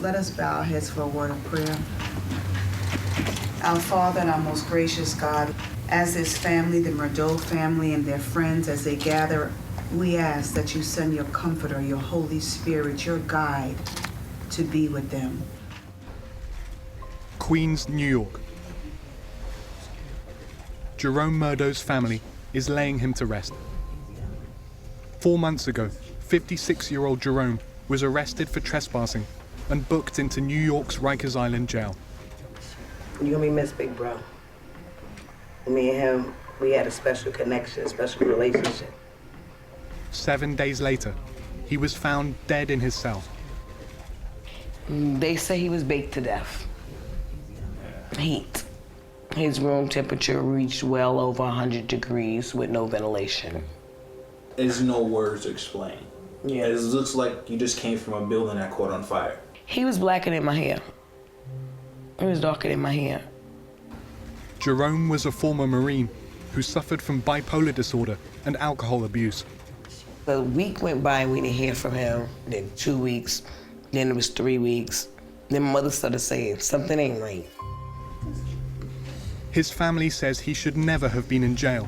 Let us bow our heads for a word of prayer. Our Father and our most gracious God, as this family, the Murdaugh family and their friends, as they gather, we ask that you send your comforter, your Holy Spirit, your guide, to be with them. Queens, New York. Jerome Murdough's family is laying him to rest. 4 months ago, 56-year-old Jerome was arrested for trespassing and booked into New York's Rikers Island jail. You're gonna be missed, big bro. Me and him, we had a special connection, a special relationship. 7 days later, he was found dead in his cell. They say he was baked to death. Heat. His room temperature reached well over 100 degrees with no ventilation. There's no words to explain. Yeah. It looks like you just came from a building that caught on fire. He was blacker than my hair. He was darker than my hair. Jerome was a former Marine who suffered from bipolar disorder and alcohol abuse. A week went by and we didn't hear from him. Then 2 weeks, then it was 3 weeks. Then my mother started saying, something ain't right. His family says he should never have been in jail,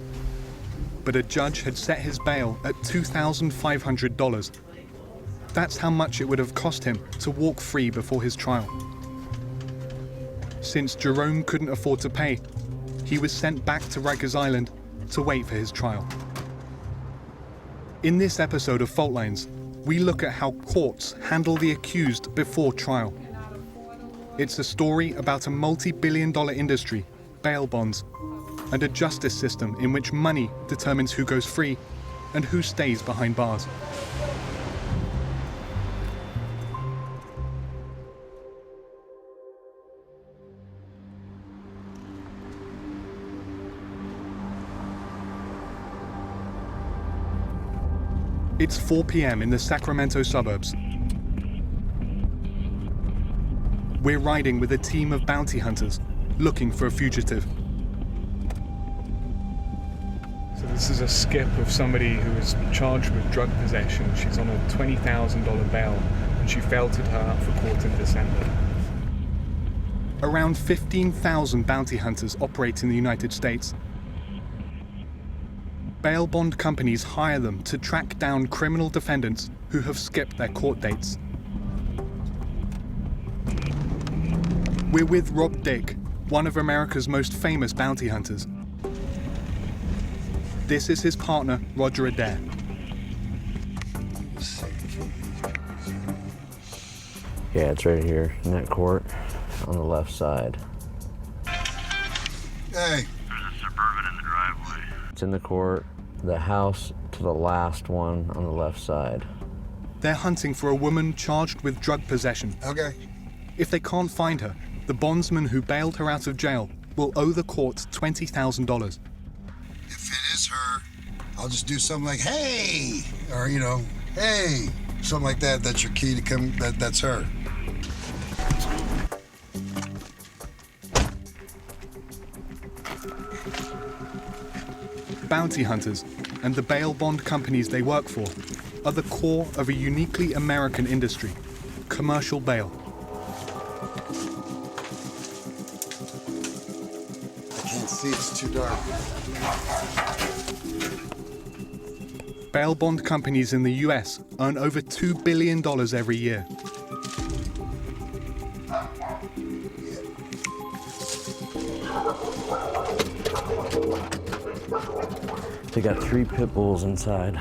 but a judge had set his bail at $2,500. That's how much it would have cost him to walk free before his trial. Since Jerome couldn't afford to pay, he was sent back to Rikers Island to wait for his trial. In this episode of Faultlines, we look at how courts handle the accused before trial. It's a story about a multi-billion-dollar industry, bail bonds, and a justice system in which money determines who goes free and who stays behind bars. It's 4 p.m. in the Sacramento suburbs. We're riding with a team of bounty hunters looking for a fugitive. So this is a skip of somebody who was charged with drug possession. She's on a $20,000 bail, and she felted her up for court in December. Around 15,000 bounty hunters operate in the United States. Bail bond companies hire them to track down criminal defendants who have skipped their court dates. We're with Rob Dick, one of America's most famous bounty hunters. This is his partner, Roger Adair. Yeah, it's right here in that court on the left side. Hey. There's a Suburban in the driveway. It's in the court, the house to the last one on the left side. They're hunting for a woman charged with drug possession. Okay. If they can't find her, the bondsman who bailed her out of jail will owe the court $20,000. If it is her, I'll just do something like, hey, or, you know, hey, something like that. That's your key to come, that's her. Bounty hunters and the bail bond companies they work for are the core of a uniquely American industry, commercial bail. I can't see, it's too dark. Bail bond companies in the US earn over $2 billion every year. They got 3 pit bulls inside.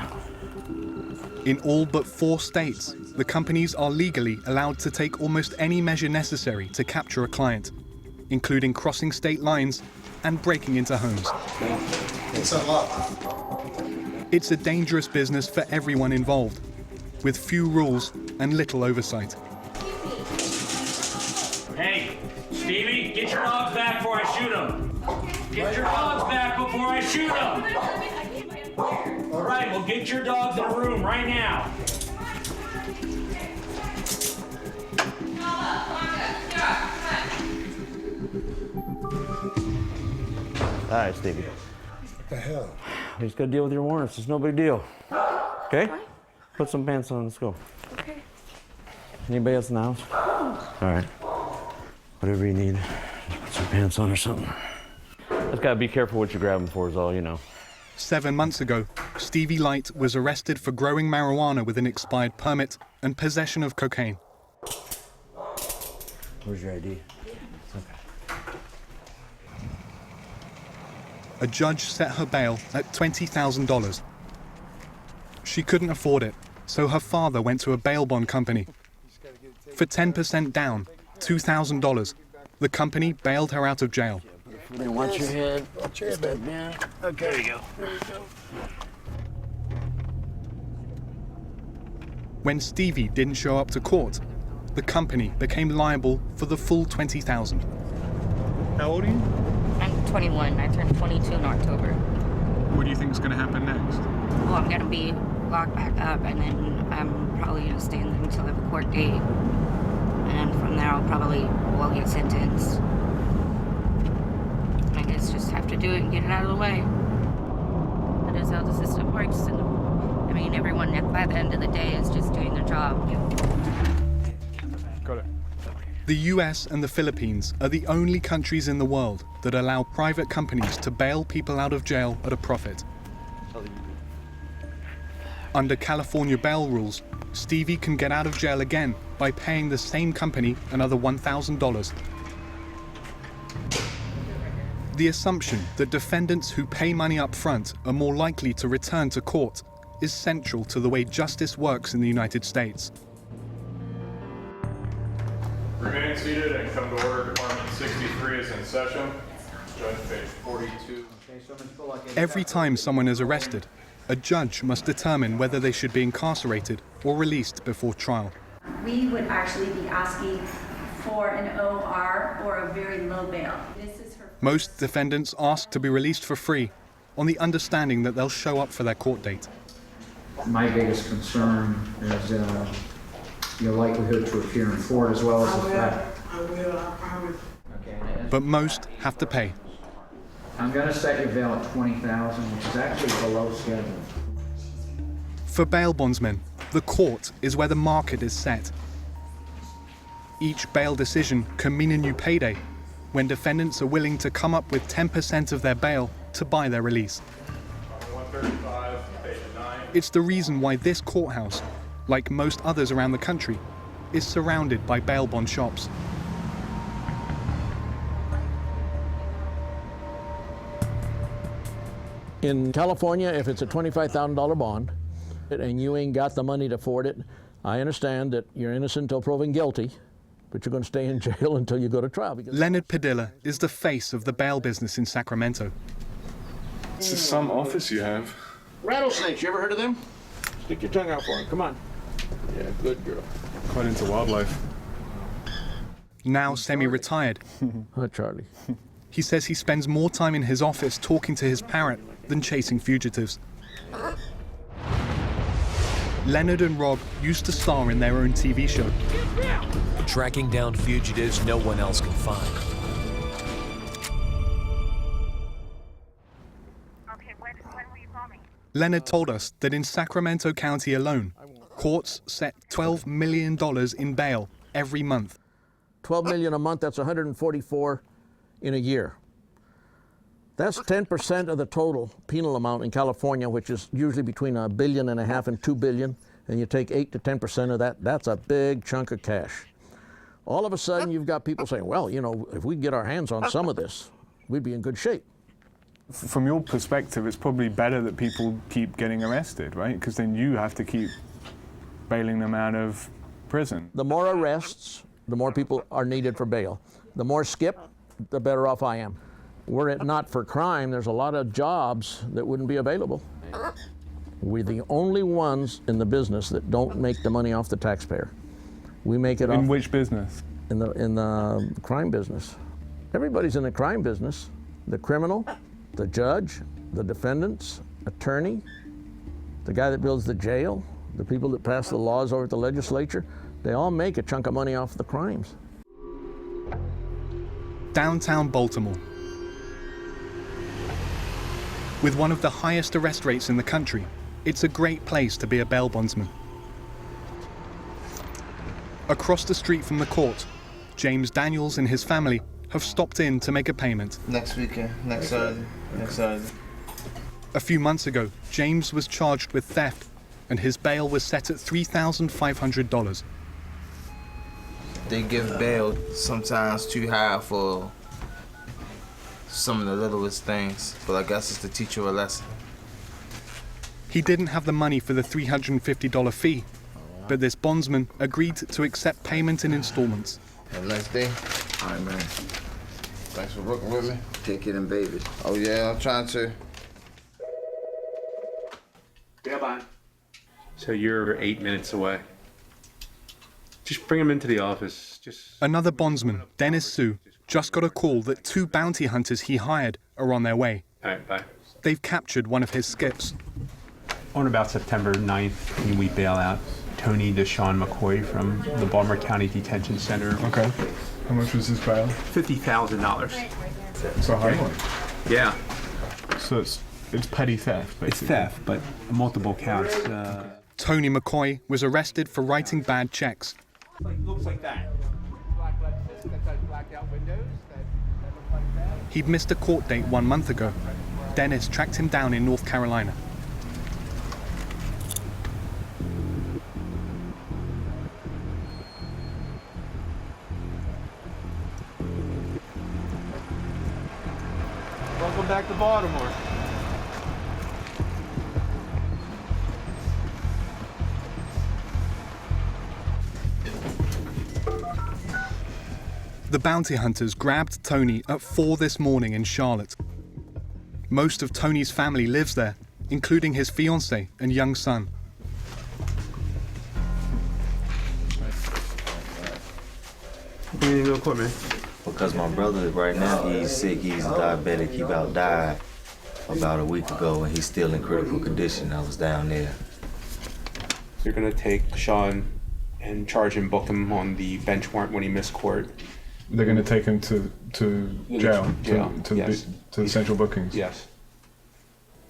In all but 4 states, the companies are legally allowed to take almost any measure necessary to capture a client, including crossing state lines and breaking into homes. It's unlocked. It's a dangerous business for everyone involved, with few rules and little oversight. Hey, Stevie, get your dogs back before I shoot them. Get your dogs back before I shoot them. All right, well, get your dogs in a room right now. All right, Stevie. What the hell? We just gotta deal with your warrants. It's no big deal. Okay? Put some pants on. Let's go. Okay. Anybody else in the house? All right. Whatever you need. Just put some pants on or something. Just gotta be careful what you grab them for is all, you know. 7 months ago, Stevie Light was arrested for growing marijuana with an expired permit and possession of cocaine. Where's your ID? Okay. A judge set her bail at $20,000. She couldn't afford it, so her father went to a bail bond company. For 10% down, $2,000, the company bailed her out of jail. Watch your head. Watch your head, man. Okay. There you go. When Stevie didn't show up to court, the company became liable for the full $20,000. How old are you? I'm 21. I turned 22 in October. What do you think is going to happen next? Well, I'm going to be locked back up, and then I'm probably going to stay in there until I have a court date. And from there, I'll get sentenced. I guess just have to do it and get it out of the way. That is how the system works. And I mean, everyone by the end of the day is just doing their job. Got it. The US and the Philippines are the only countries in the world that allow private companies to bail people out of jail at a profit. Under California bail rules, Stevie can get out of jail again by paying the same company another $1,000. The assumption that defendants who pay money up front are more likely to return to court is central to the way justice works in the United States. Remain seated and come to order. Department 63 is in session. Judge page 42. Every time someone is arrested, a judge must determine whether they should be incarcerated or released before trial. We would actually be asking for an OR or a very low bail. This is her. Most defendants ask to be released for free on the understanding that they'll show up for their court date. My biggest concern is your likelihood to appear in court, as well as the fact. I will, I promise. Okay. But most have to pay. I'm going to set your bail at $20,000, which is actually below schedule. For bail bondsmen, the court is where the market is set. Each bail decision can mean a new payday when defendants are willing to come up with 10% of their bail to buy their release. 135, page 9. It's the reason why this courthouse, like most others around the country, is surrounded by bail bond shops. In California, if it's a $25,000 bond and you ain't got the money to afford it, I understand that you're innocent until proven guilty, but you're going to stay in jail until you go to trial. Leonard Padilla is the face of the bail business in Sacramento. This is some office you have. Rattlesnakes, you ever heard of them? Stick your tongue out for them, come on. Yeah, good girl. Quite into wildlife. Now semi-retired. Hi, Charlie. He says he spends more time in his office talking to his parrot than chasing fugitives. Leonard and Rob used to star in their own TV show. Tracking down fugitives no one else can find. Okay, when will you call me? Leonard told us that in Sacramento County alone, courts set $12 million in bail every month. $12 million a month, that's 144 in a year. That's 10% of the total penal amount in California, which is usually between $1.5 billion and $2 billion, and you take 8 to 10% of that, that's a big chunk of cash. All of a sudden, you've got people saying, well, you know, if we get our hands on some of this, we'd be in good shape. From your perspective, it's probably better that people keep getting arrested, right? Because then you have to keep bailing them out of prison. The more arrests, the more people are needed for bail. The more skip, the better off I am. Were it not for crime, there's a lot of jobs that wouldn't be available. We're the only ones in the business that don't make the money off the taxpayer. We make it off. In which business? In the crime business. Everybody's in the crime business. The criminal, the judge, the defendants, attorney, the guy that builds the jail, the people that pass the laws over at the legislature, they all make a chunk of money off the crimes. Downtown Baltimore. With one of the highest arrest rates in the country, it's a great place to be a bail bondsman. Across the street from the court, James Daniels and his family have stopped in to make a payment. Next weekend, next Saturday, next Saturday. A few months ago, James was charged with theft, and his bail was set at $3,500. They give bail sometimes too high for some of the littlest things, but I guess it's to teach you a lesson. He didn't have the money for the $350 fee, but this bondsman agreed to accept payment in installments. Have a nice day. All right, man. Thanks for working with me. Take care of them babies. Oh, yeah, I'm trying to. Yeah, bye. So you're 8 minutes away. Just bring him into the office. Another bondsman, Dennis Sue, just got a call that 2 bounty hunters he hired are on their way. All right, bye. They've captured one of his skips. On about September 9th, we bail out Tony Deshawn McCoy from the Baltimore County Detention Center. Okay. How much was his bail? $50,000. It's a high one. Yeah. So it's petty theft, basically. It's theft, but multiple counts. Tony McCoy was arrested for writing bad checks. Looks like that. He'd missed a court date 1 month ago. Dennis tracked him down in North Carolina. Welcome back to Baltimore. The bounty hunters grabbed Tony at 4 this morning in Charlotte. Most of Tony's family lives there, including his fiancée and young son. What are you going to court, man? Because my brother right now, he's sick, he's diabetic, he about died about a week ago and he's still in critical condition. I was down there. You're going to take Sean and charge him, book him on the bench warrant when he missed court. They're going to take him to jail, to Yes. the central bookings? Yes.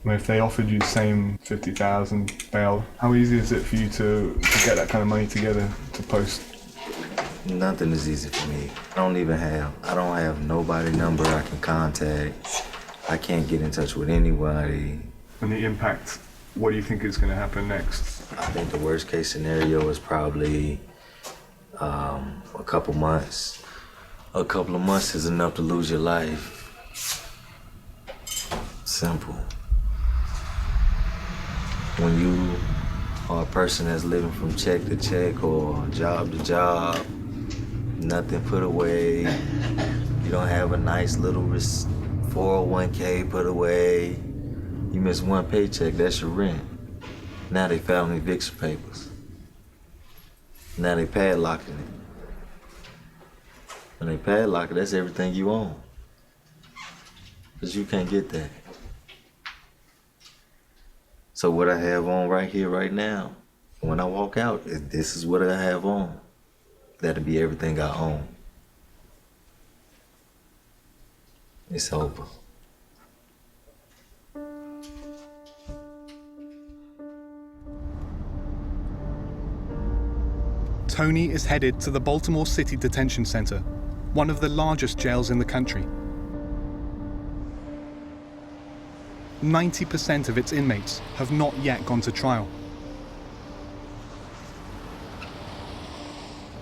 And if they offered you the same $50,000 bail, how easy is it for you to get that kind of money together to post? Nothing is easy for me. I don't have nobody number I can contact. I can't get in touch with anybody. And the impact, what do you think is going to happen next? I think the worst case scenario is probably a couple months. A couple of months is enough to lose your life. Simple. When you are a person that's living from check to check or job to job, nothing put away, you don't have a nice little 401k put away, you miss one paycheck, that's your rent. Now they filing eviction papers. Now they padlocking it. When they padlock it, that's everything you own. Because you can't get that. So what I have on right here, right now, when I walk out, this is what I have on. That'll be everything I own. It's over. Tony is headed to the Baltimore City Detention Center, one of the largest jails in the country. 90% of its inmates have not yet gone to trial.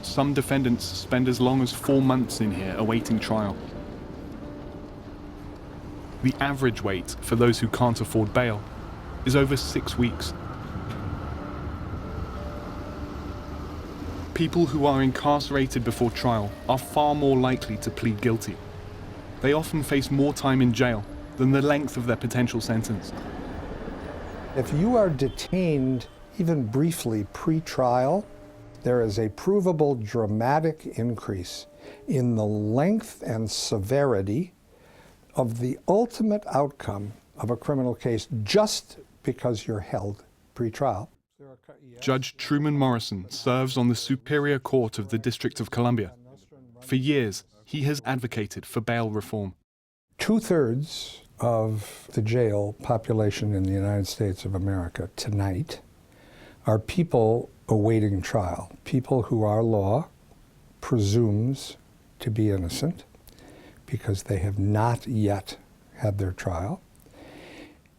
Some defendants spend as long as 4 months in here awaiting trial. The average wait for those who can't afford bail is over 6 weeks. People who are incarcerated before trial are far more likely to plead guilty. They often face more time in jail than the length of their potential sentence. If you are detained even briefly pre-trial, there is a provable dramatic increase in the length and severity of the ultimate outcome of a criminal case just because you're held pre-trial. Judge Truman Morrison serves on the Superior Court of the District of Columbia. For years, he has advocated for bail reform. 2/3 of the jail population in the United States of America tonight are people awaiting trial, people who our law presumes to be innocent because they have not yet had their trial.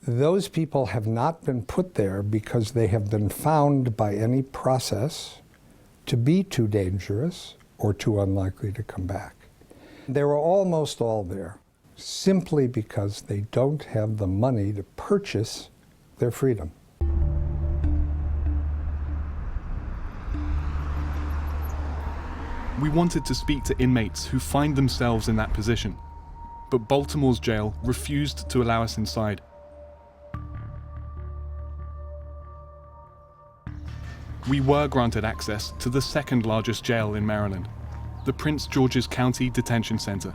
Those people have not been put there because they have been found by any process to be too dangerous or too unlikely to come back. They were almost all there simply because they don't have the money to purchase their freedom. We wanted to speak to inmates who find themselves in that position, but Baltimore's jail refused to allow us inside. We were granted access to the second largest jail in Maryland, the Prince George's County Detention Center.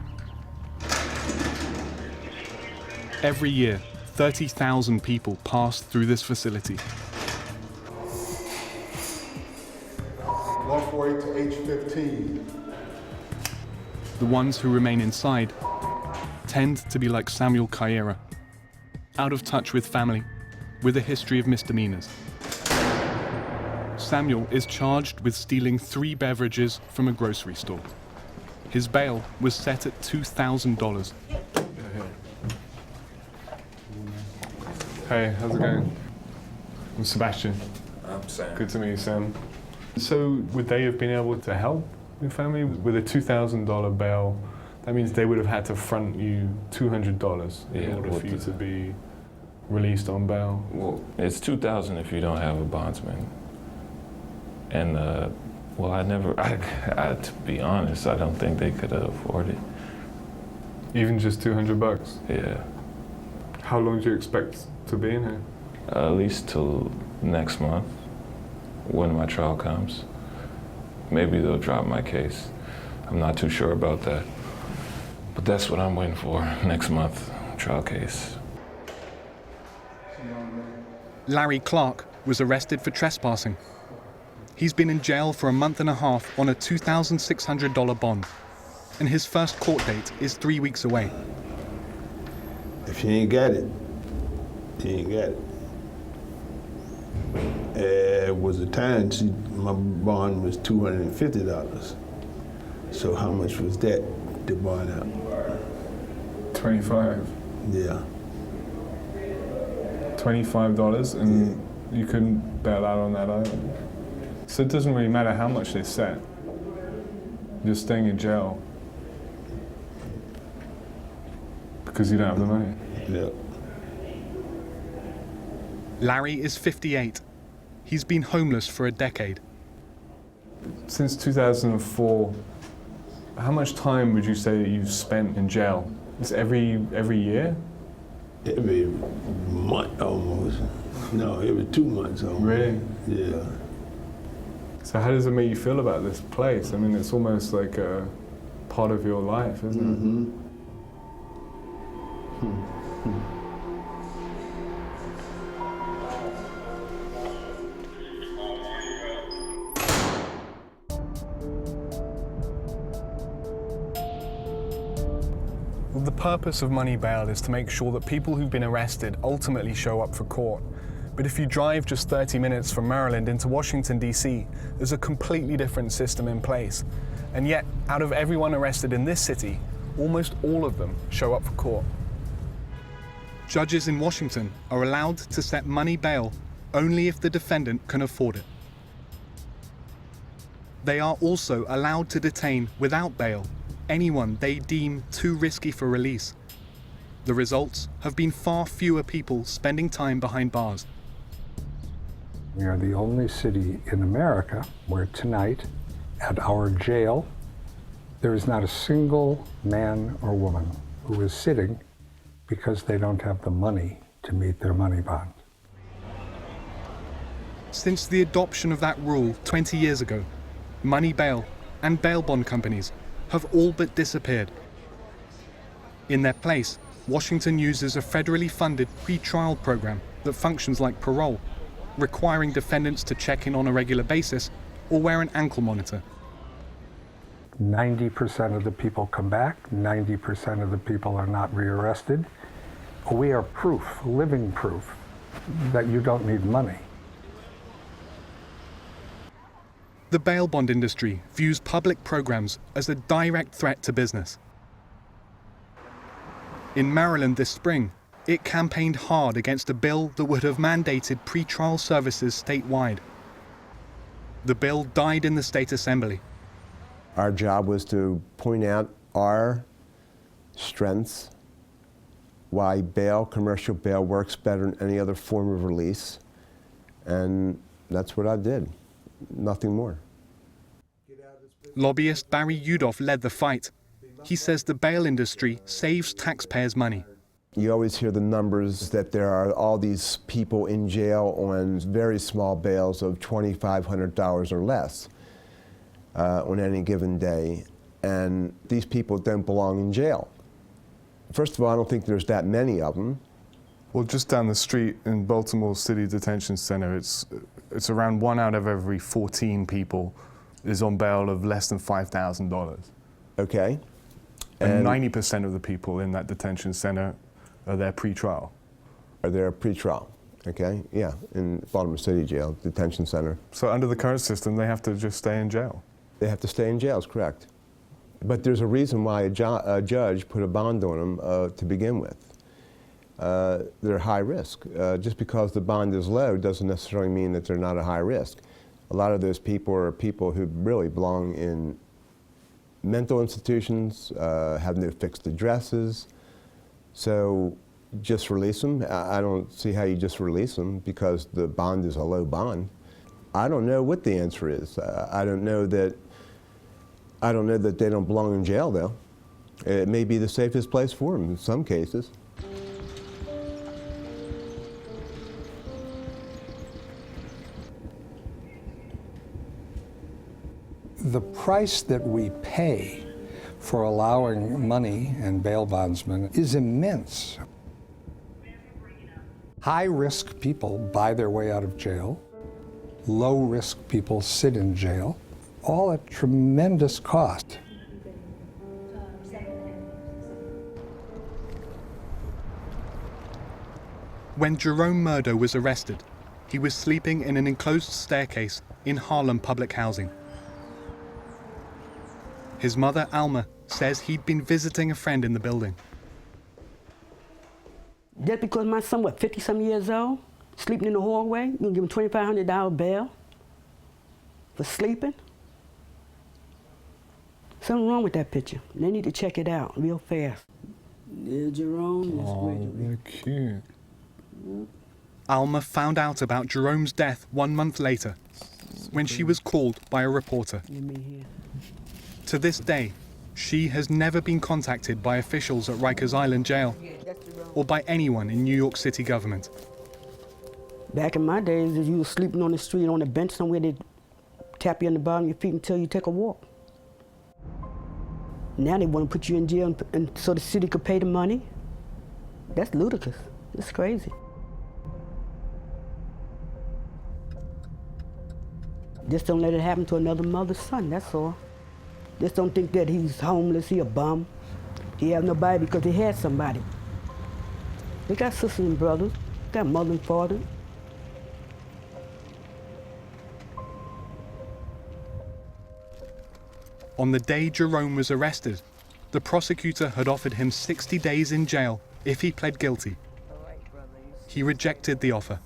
Every year, 30,000 people pass through this facility. 148 to H15. The ones who remain inside tend to be like Samuel Carrera, out of touch with family, with a history of misdemeanors. Samuel is charged with stealing 3 beverages from a grocery store. His bail was set at $2,000. Hey, how's it going? I'm Sebastian. I'm Sam. Good to meet you, Sam. So would they have been able to help your family with a $2,000 bail? That means they would have had to front you $200 in order for you to be released on bail. Well, it's $2,000 if you don't have a bondsman. And well, to be honest, I don't think they could afford it. Even just $200? Yeah. How long do you expect to be in here? At least till next month, when my trial comes. Maybe they'll drop my case. I'm not too sure about that. But that's what I'm waiting for, next month, trial case. Larry Clark was arrested for trespassing. He's been in jail for a month and a half on a $2,600 bond, and his first court date is 3 weeks away. If you ain't got it, you ain't got it. It was a time my bond was $250. So how much was that to bond out? 25. Yeah. $25, and you couldn't bail out on that either. So it doesn't really matter how much they set. You're staying in jail because you don't have the money. Yeah. Larry is 58. He's been homeless for a decade. Since 2004, how much time would you say that you've spent in jail? It's every year? Every month almost. No, every 2 months almost. Really? Yeah. So how does it make you feel about this place? I mean, it's almost like a part of your life, isn't it? Well, the purpose of money bail is to make sure that people who've been arrested ultimately show up for court. But if you drive just 30 minutes from Maryland into Washington, D.C., there's a completely different system in place. And yet, out of everyone arrested in this city, almost all of them show up for court. Judges in Washington are allowed to set money bail only if the defendant can afford it. They are also allowed to detain without bail anyone they deem too risky for release. The results have been far fewer people spending time behind bars. We are the only city in America where tonight, at our jail, there is not a single man or woman who is sitting because they don't have the money to meet their money bond. Since the adoption of that rule 20 years ago, money bail and bail bond companies have all but disappeared. In their place, Washington uses a federally funded pretrial program that functions like parole, requiring defendants to check in on a regular basis or wear an ankle monitor. 90% of the people come back, 90% of the people are not rearrested. We are proof, living proof, that you don't need money. The bail bond industry views public programs as a direct threat to business. In Maryland this spring, it campaigned hard against a bill that would have mandated pretrial services statewide. The bill died in the state assembly. Our job was to point out our strengths, why bail, commercial bail, works better than any other form of release, and that's what I did, nothing more. Lobbyist Barry Yudof led the fight. He says the bail industry saves taxpayers money. You always hear the numbers that there are all these people in jail on very small bails of $2,500 or less on any given day, and these people don't belong in jail. First of all, I don't think there's that many of them. Well, just down the street in Baltimore City Detention Center, it's around 1 out of every 14 people is on bail of less than $5,000. Okay. And 90% of the people in that detention center are there pre-trial. Are there pre-trial? Okay, yeah, in Baltimore City Jail, detention center. So under the current system, they have to just stay in jail? They have to stay in jail, is correct. But there's a reason why a judge put a bond on them to begin with. They're high risk. Just because the bond is low doesn't necessarily mean that they're not a high risk. A lot of those people are people who really belong in mental institutions, have no fixed addresses. So just release them. I don't see how you just release them because the bond is a low bond. I don't know what the answer is. I don't know that they don't belong in jail, though. It may be the safest place for them in some cases. The price that we pay for allowing money and bail bondsmen is immense. High-risk people buy their way out of jail. Low-risk people sit in jail, all at tremendous cost. When Jerome Murdo was arrested, he was sleeping in an enclosed staircase in Harlem public housing. His mother, Alma, says he'd been visiting a friend in the building. Just because my son, 50-some years old, sleeping in the hallway, you gonna give him $2,500 bail for sleeping? Something wrong with that picture. They need to check it out real fast. Yeah, Jerome. Oh, they're cute. Alma found out about Jerome's death 1 month later, when she was called by a reporter. To this day, she has never been contacted by officials at Rikers Island Jail or by anyone in New York City government. Back in my days, if you were sleeping on the street on a bench somewhere, they'd tap you on the bottom of your feet until you take a walk. Now they want to put you in jail and so the city could pay the money. That's ludicrous. It's crazy. Just don't let it happen to another mother's son, that's all. Just don't think that he's homeless, he a bum. He have nobody because he had somebody. They got sisters and brothers, got mother and father. On the day Jerome was arrested, the prosecutor had offered him 60 days in jail if he pled guilty. He rejected the offer.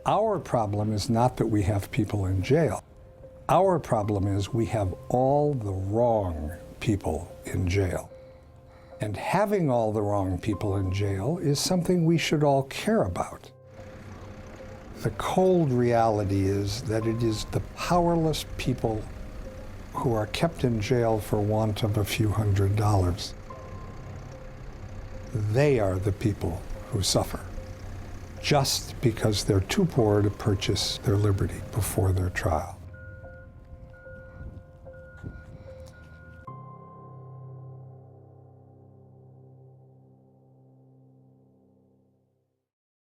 Our problem is not that we have people in jail. Our problem is we have all the wrong people in jail. And having all the wrong people in jail is something we should all care about. The cold reality is that it is the powerless people who are kept in jail for want of a few $100s. They are the people who suffer, just because they're too poor to purchase their liberty before their trial.